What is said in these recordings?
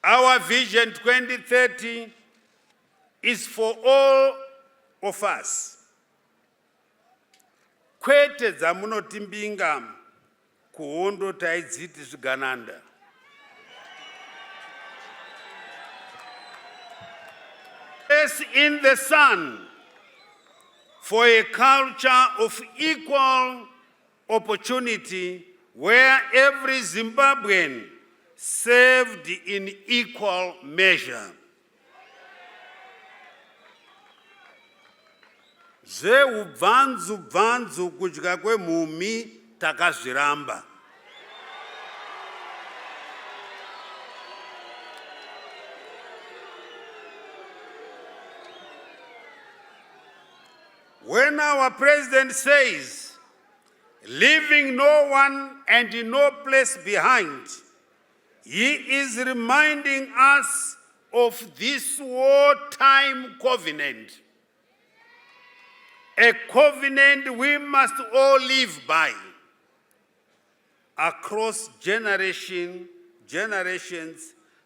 Our Vision 2030 is for all of us. Kwete dzamunotimbinga kuhondo taidziti zvigananda. Place in the sun for a culture of equal opportunity where every Zimbabwean served in equal measure. Zveubvanzu kudya kwemhumhi takazviramba. When our president says, leaving no one and no place behind, he is reminding us of this wartime covenant. A covenant we must all live by across generations,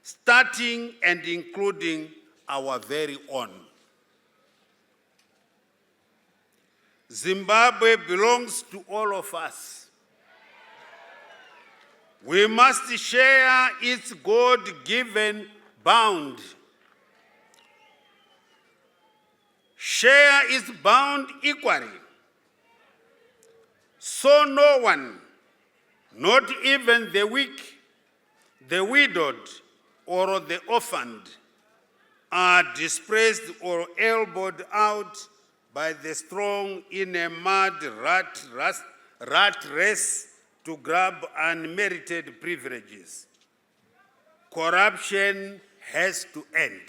starting and including our very own. Zimbabwe belongs to all of us. We must share its God-given bound. Share its bound equally. So no one, not even the weak, the widowed, or the orphaned, are displaced or elbowed out by the strong in a mad rat race to grab unmerited privileges. Corruption has to end.